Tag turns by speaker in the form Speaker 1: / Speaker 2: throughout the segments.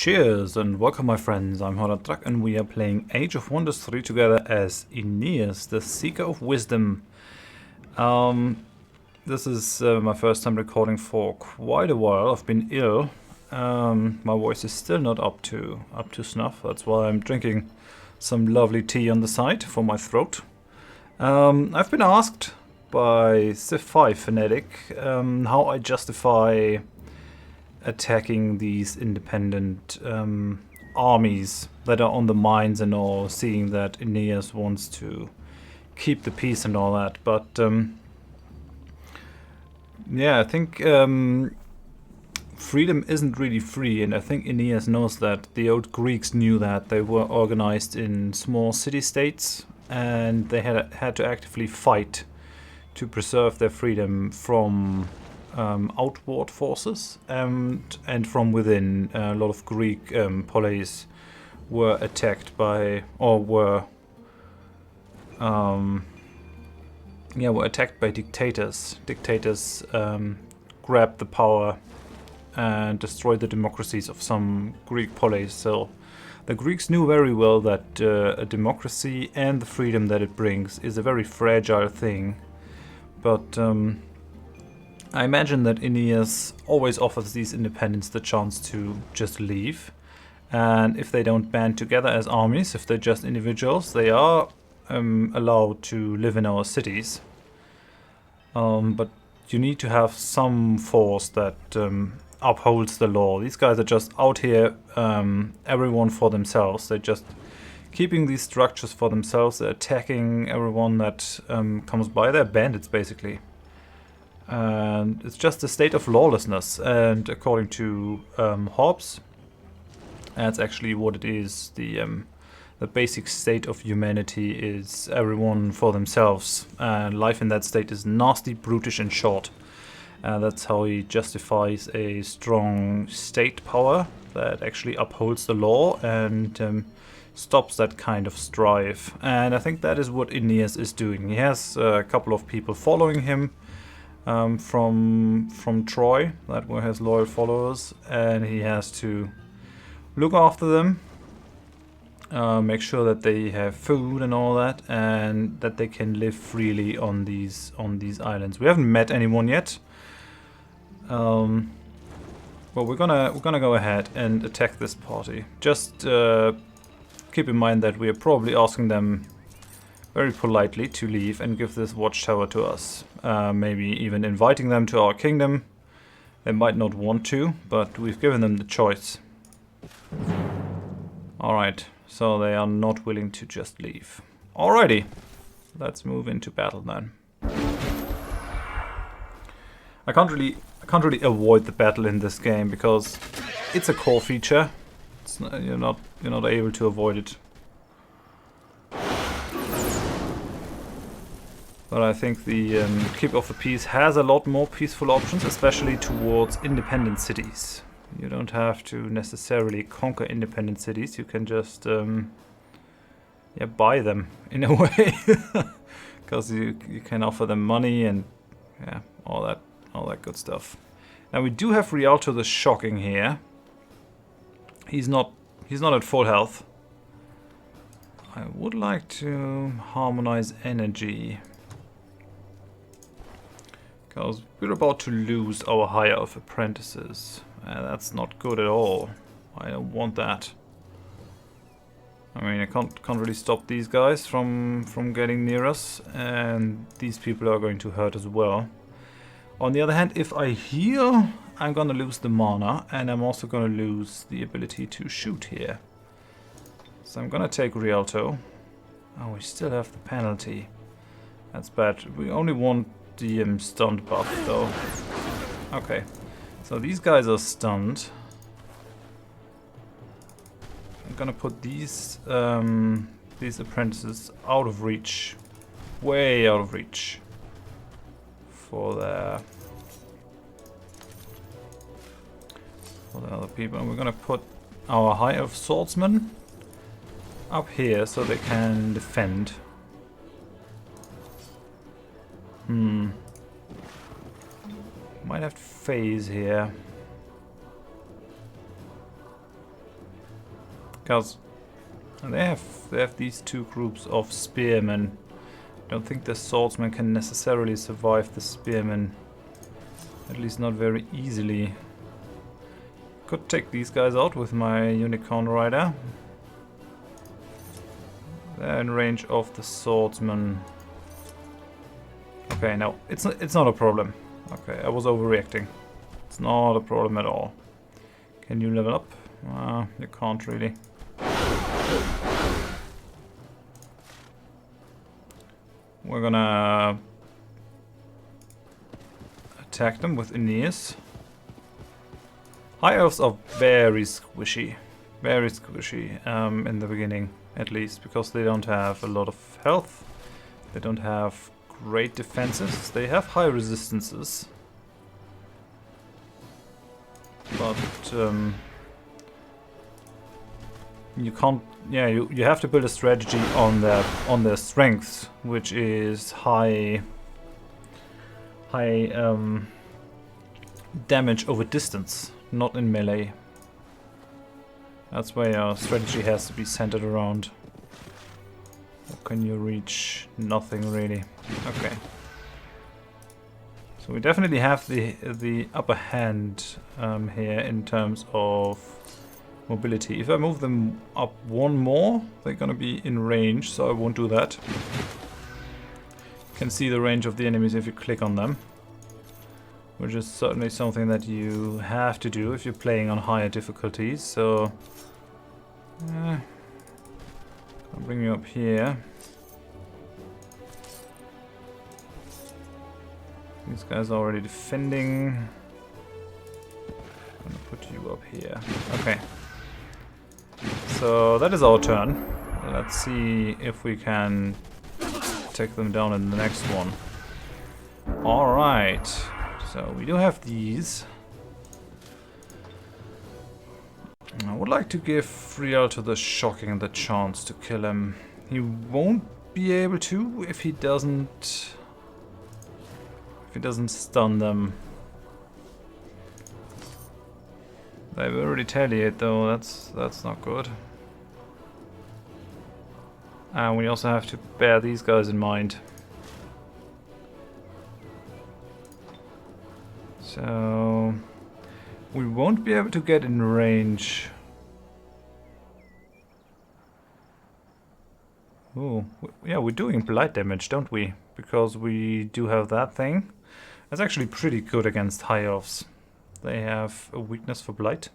Speaker 1: Cheers and welcome my friends, I'm Horath Drak and we are playing Age of Wonders 3 together as Aeneas, the Seeker of Wisdom. This is my first time recording for quite a while. I've been ill. My voice is still not up to snuff. That's why I'm drinking some lovely tea on the side for my throat. I've been asked by Civ 5 Fanatic how I justify attacking these independent armies that are on the mines and all, seeing that Aeneas wants to keep the peace and all that. But yeah, I think freedom isn't really free, and I think Aeneas knows that. The old Greeks knew that. They were organized in small city-states, and they had to actively fight to preserve their freedom from outward forces and from within. A lot of Greek polis were attacked by, or were attacked by dictators. Dictators grabbed the power and destroyed the democracies of some Greek polis. So the Greeks knew very well that a democracy and the freedom that it brings is a very fragile thing. But I imagine that Aeneas always offers these independents the chance to just leave. And if they don't band together as armies, if they're just individuals, they are allowed to live in our cities. But you need to have some force that upholds the law. These guys are just out here, everyone for themselves. They're just keeping these structures for themselves. They're attacking everyone that comes by. They're bandits, basically. And it's just a state of lawlessness, and according to Hobbes, that's actually what it is. The basic state of humanity is everyone for themselves, and life in that state is nasty, brutish and short. That's how he justifies a strong state power that actually upholds the law and stops that kind of strife. And I think that is what Aeneas is doing. He has a couple of people following him from Troy that were his loyal followers, and he has to look after them, make sure that they have food and all that, and that they can live freely on these islands. We haven't met anyone yet, but we're gonna go ahead and attack this party. Just keep in mind that we are probably asking them very politely to leave and give this watchtower to us. Maybe even inviting them to our kingdom. They might not want to, but we've given them the choice. Alright, so they are not willing to just leave. Alrighty, let's move into battle then. I can't really avoid the battle in this game because it's a core feature. It's not, you're not able to avoid it. But I think the Keep of the Peace has a lot more peaceful options, especially towards independent cities. You don't have to necessarily conquer independent cities. You can just buy them in a way, because you can offer them money and all that good stuff. Now we do have Rialto the Shocking here. He's not at full health. I would like to harmonize energy, because we're about to lose our hire of apprentices. That's not good at all. I don't want that. I mean, I can't really stop these guys from getting near us, and these people are going to hurt as well. On the other hand, if I heal, I'm gonna lose the mana, and I'm also gonna lose the ability to shoot here. So I'm gonna take Rialto. Oh, we still have the penalty. That's bad. We only want the stunned buff though. Okay, so these guys are stunned. I'm gonna put these apprentices out of reach, way out of reach for the other people, and we're gonna put our High of Swordsmen up here so they can defend. Might have to phase here. Because they have these two groups of spearmen. Don't think the swordsman can necessarily survive the spearmen. At least not very easily. Could take these guys out with my unicorn rider. They're in range of the swordsman. Okay, no, it's not a problem. Okay, I was overreacting. It's not a problem at all. Can you level up? You can't really. We're gonna attack them with Aeneas. High elves are very squishy. Very squishy in the beginning, at least, because they don't have a lot of health. They don't have great defenses. They have high resistances. But you can't. Yeah, you have to build a strategy on their strengths, which is high damage over distance, not in melee. That's where your strategy has to be centered around. What can you reach? Nothing really. Okay. So we definitely have the upper hand here in terms of mobility. If I move them up one more, they're gonna be in range, so I won't do that. You can see the range of the enemies if you click on them, which is certainly something that you have to do if you're playing on higher difficulties. So I'll bring you up here. These guys are already defending. I'm gonna put you up here. Okay. So that is our turn. Let's see if we can take them down in the next one. Alright. So we do have these. I would like to give Rialto the Shocking the chance to kill him. He won't be able to if he doesn't stun them. They will retaliate though, that's not good. And we also have to bear these guys in mind. So we won't be able to get in range. Oh, yeah, we're doing blight damage, don't we? Because we do have that thing. That's actually pretty good against high elves. They have a weakness for blight.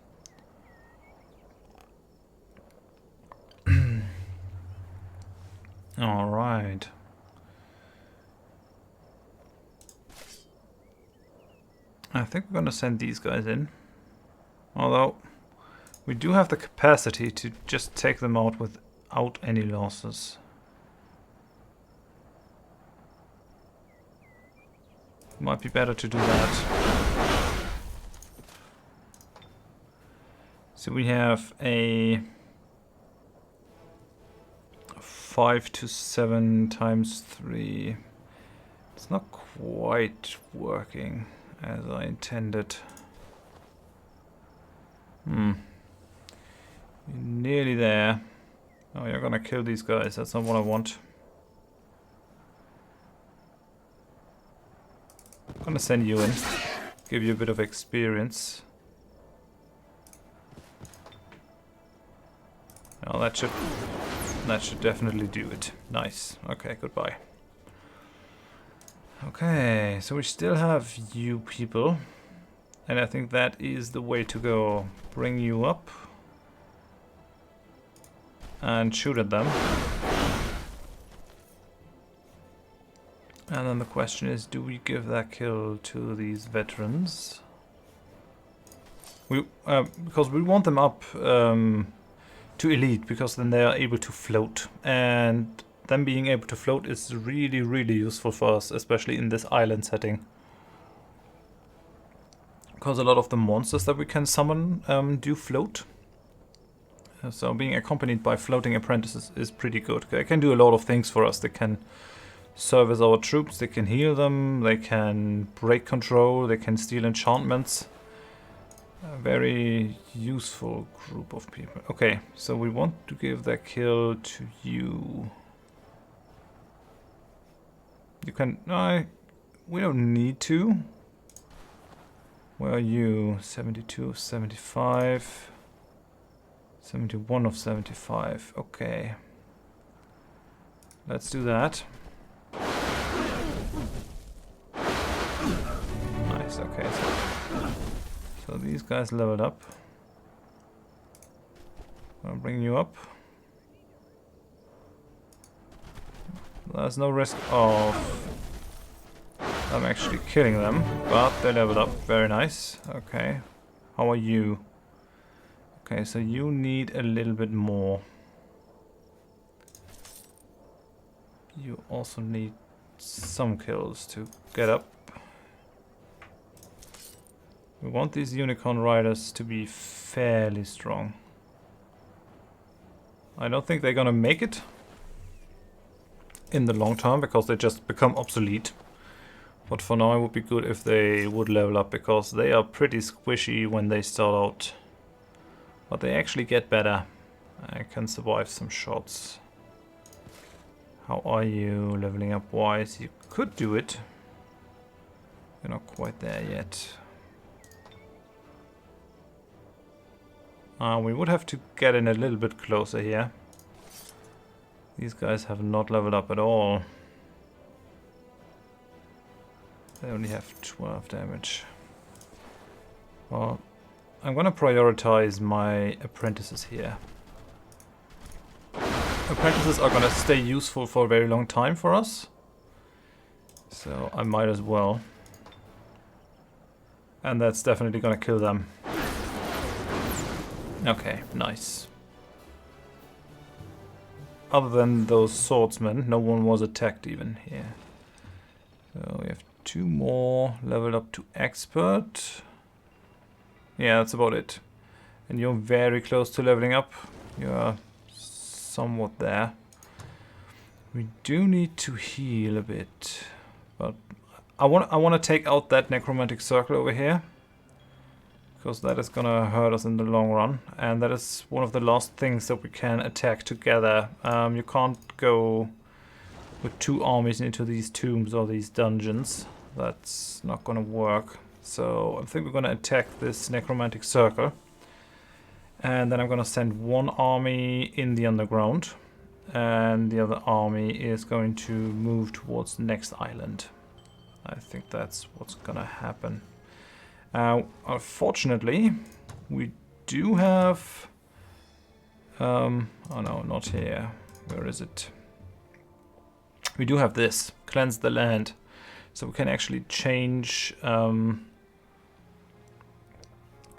Speaker 1: Alright. I think we're gonna send these guys in. Although, we do have the capacity to just take them out without any losses. Might be better to do that. So we have a 5 to 7 times 3. It's not quite working as I intended. You're nearly there. Oh, you're gonna kill these guys. That's not what I want. I'm gonna send you in. Give you a bit of experience. Oh, that should definitely do it. Nice. Okay, goodbye. Okay, so we still have you people. And I think that is the way to go. Bring you up. And shoot at them. And then the question is, do we give that kill to these veterans? Because we want them up to elite, because then they are able to float. And them being able to float is really, really useful for us, especially in this island setting. Because a lot of the monsters that we can summon do float. So being accompanied by floating apprentices is pretty good. They can do a lot of things for us. They can serve as our troops, they can heal them, they can break control, they can steal enchantments. A very useful group of people. Okay, so we want to give that kill to you. You can... No, we don't need to. Where are you? 72 of 75. 71 of 75. Okay. Let's do that. Nice, okay. So these guys leveled up. I'll bring you up. There's no risk of I'm actually killing them, but they leveled up. Very nice. Okay. How are you? Okay, so you need a little bit more. You also need some kills to get up. We want these unicorn riders to be fairly strong. I don't think they're gonna make it in the long term because they just become obsolete. But for now it would be good if they would level up because they are pretty squishy when they start out. But they actually get better. I can survive some shots. How are you leveling up wise? You could do it. You're not quite there yet. We would have to get in a little bit closer here. These guys have not leveled up at all. They only have 12 damage. Well, I'm gonna prioritize my apprentices here. Apprentices are gonna stay useful for a very long time for us. So I might as well. And that's definitely gonna kill them. Okay, nice. Other than those swordsmen, no one was attacked even here. So we have 2 more leveled up to expert. Yeah, that's about it. And you're very close to leveling up. You're somewhat there. We do need to heal a bit. But I want to take out that necromantic circle over here. Because that is gonna hurt us in the long run. And that is one of the last things that we can attack together. You can't go with 2 armies into these tombs or these dungeons. That's not gonna work. So I think we're gonna attack this necromantic circle. And then I'm gonna send 1 army in the underground. And the other army is going to move towards the next island. I think that's what's gonna happen. Unfortunately, we do have... oh no, not here. Where is it? We do have this. Cleanse the land. So we can actually change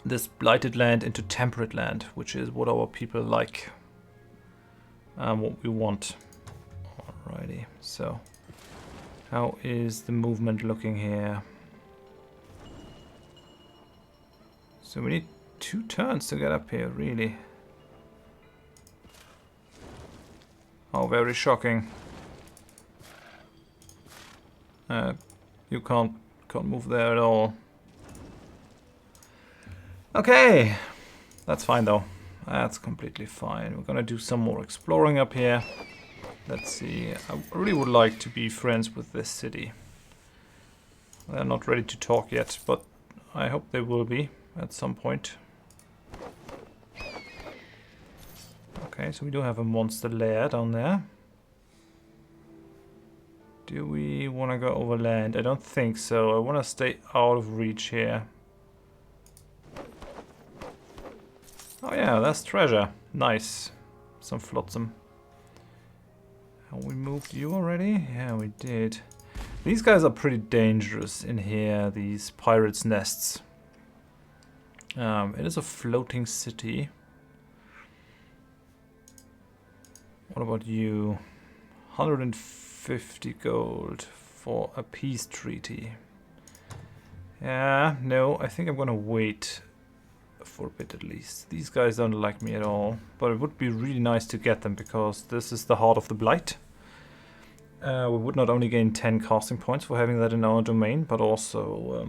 Speaker 1: this blighted land into temperate land, which is what our people like. What we want. Alrighty, so how is the movement looking here? So we need 2 turns to get up here, really. Oh, very shocking. You can't move there at all. Okay, that's fine though. That's completely fine. We're gonna do some more exploring up here. Let's see. I really would like to be friends with this city. They're not ready to talk yet, but I hope they will be at some point. Okay, so we do have a monster lair down there. Do we want to go over land? I don't think so. I want to stay out of reach here. Oh yeah, that's treasure. Nice. Some flotsam. Have we moved you already? Yeah, we did. These guys are pretty dangerous in here, these pirates' nests. It is a floating city. What about you? 150 gold for a peace treaty. Yeah, no, I think I'm gonna wait for a bit at least. These guys don't like me at all, but it would be really nice to get them because this is the heart of the Blight. We would not only gain 10 casting points for having that in our domain, but also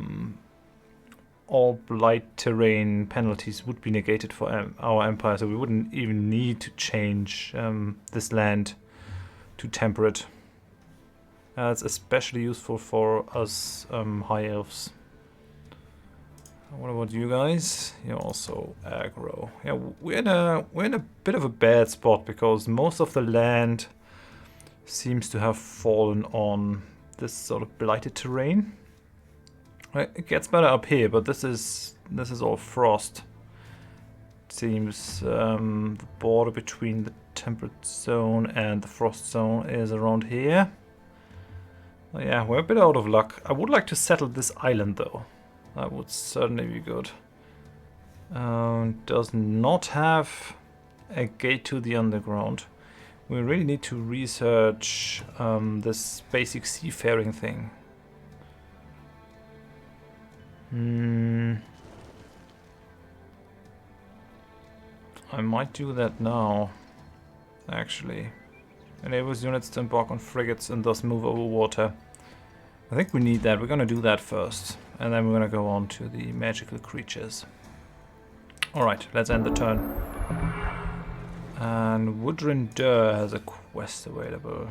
Speaker 1: all blight terrain penalties would be negated for our empire, so we wouldn't even need to change this land to temperate. It's especially useful for us high elves. What about you guys? You're also aggro. Yeah, we're in a bit of a bad spot because most of the land seems to have fallen on this sort of blighted terrain. It gets better up here, but this is all frost. It seems the border between the temperate zone and the frost zone is around here. Oh, yeah, we're a bit out of luck. I would like to settle this island though. That would certainly be good. Does not have a gate to the underground. We really need to research this basic seafaring thing. I might do that now, actually. Enables units to embark on frigates and thus move over water. I think we need that. We're gonna do that first. And then we're gonna go on to the magical creatures. Alright, let's end the turn. And Woodrin Dur has a quest available.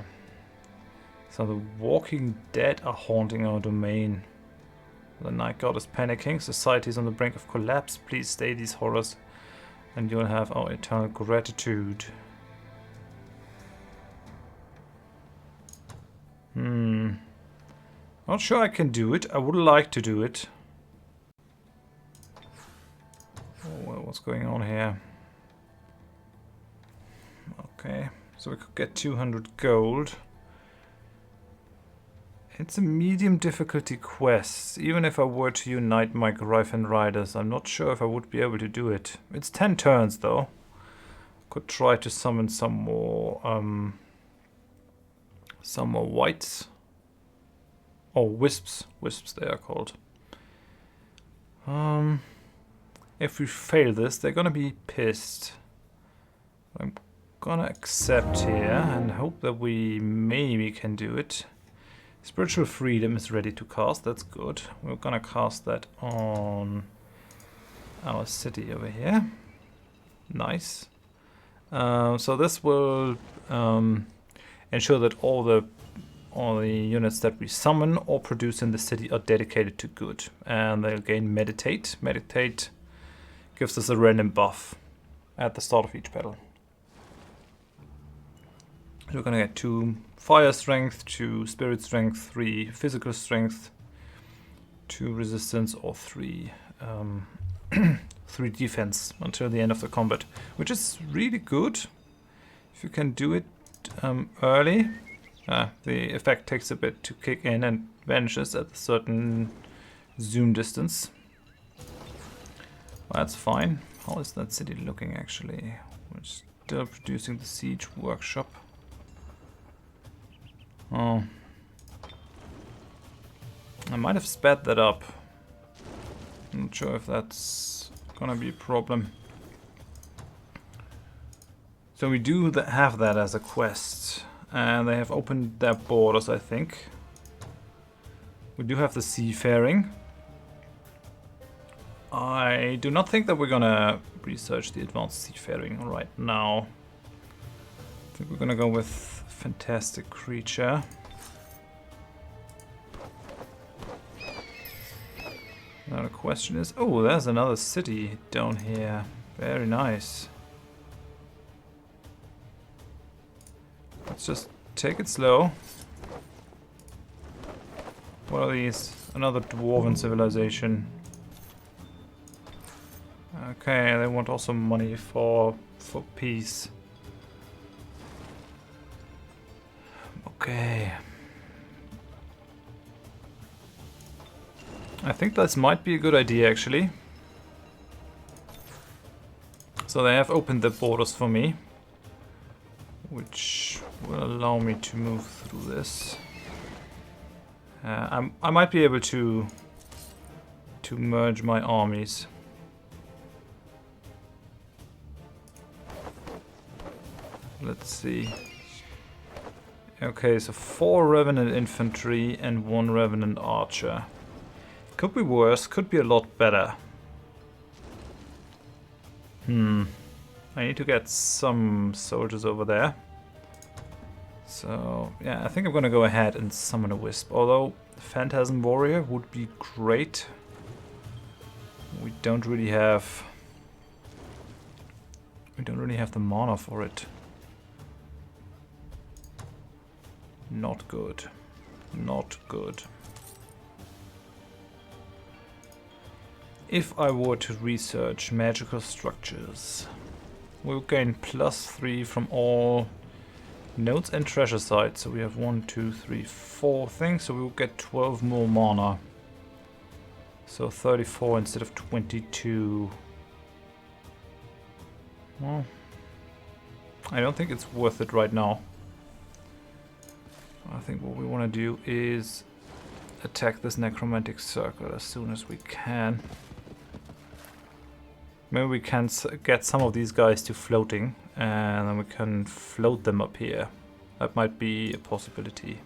Speaker 1: So the Walking Dead are haunting our domain. The Night God is panicking. Society is on the brink of collapse. Please stay these horrors and you'll have our eternal gratitude. Not sure I can do it. I would like to do it. Oh, well, what's going on here? Okay, so we could get 200 gold. It's a medium difficulty quest. Even if I were to unite my Gryphon Riders, I'm not sure if I would be able to do it. It's 10 turns though. Could try to summon some more whites. Oh, wisps. Wisps they are called. If we fail this, they're gonna be pissed. I'm gonna accept here and hope that we maybe can do it. Spiritual Freedom is ready to cast, that's good. We're gonna cast that on our city over here. Nice. So this will ensure that all the units that we summon or produce in the city are dedicated to good. And they'll gain Meditate. Meditate gives us a random buff at the start of each battle. We're gonna get 2 fire strength, 2 spirit strength, 3 physical strength, 2 resistance, or 3 3 defense until the end of the combat, which is really good if you can do it early. The effect takes a bit to kick in and vanishes at a certain zoom distance. Well, that's fine. How is that city looking actually? We're still producing the siege workshop. Oh. I might have sped that up. I'm not sure if that's gonna be a problem. So we do have that as a quest. And they have opened their borders, I think. We do have the seafaring. I do not think that we're gonna research the advanced seafaring right now. I think we're gonna go with fantastic creature. Now the question is, oh, there's another city down here. Very nice. Let's just take it slow. What are these? Another dwarven civilization. Okay, they want also money for peace. Okay. I think this might be a good idea actually. So they have opened the borders for me, which will allow me to move through this. I might be able to merge my armies. Let's see. Okay, so 4 Revenant Infantry and 1 Revenant Archer. Could be worse, could be a lot better. I need to get some soldiers over there. So, yeah, I think I'm gonna go ahead and summon a Wisp. Although, Phantasm Warrior would be great. We don't really have the mana for it. Not good. Not good. If I were to research magical structures, we'll gain +3 from all nodes and treasure sites. So we have 1, 2, 3, 4 things. So we'll get 12 more mana. So 34 instead of 22. Well, I don't think it's worth it right now. I think what we want to do is attack this necromantic circle as soon as we can. Maybe we can get some of these guys to floating, and then we can float them up here. That might be a possibility.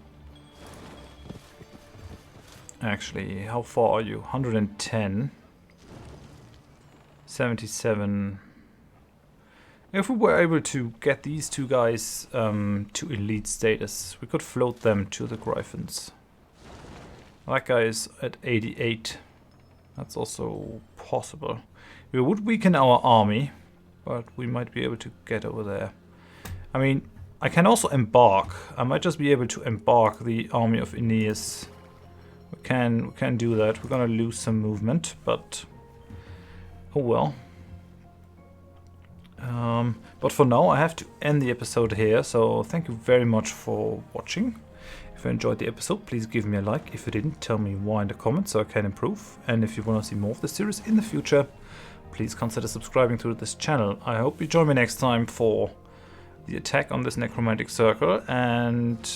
Speaker 1: Actually, how far are you? 110. 77. If we were able to get these two guys to elite status, we could float them to the Griffins. That guy is at 88. That's also possible. We would weaken our army, but we might be able to get over there. I mean, I can also embark. I might just be able to embark the army of Aeneas. We can do that. We're gonna lose some movement, but oh well. But for now, I have to end the episode here. So thank you very much for watching. If you enjoyed the episode, please give me a like. If you didn't, tell me why in the comments so I can improve. And if you want to see more of this series in the future, please consider subscribing to this channel. I hope you join me next time for the attack on this necromantic circle and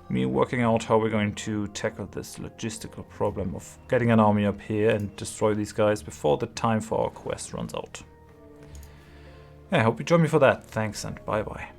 Speaker 1: me working out how we're going to tackle this logistical problem of getting an army up here and destroy these guys before the time for our quest runs out. I hope you join me for that. Thanks and bye bye.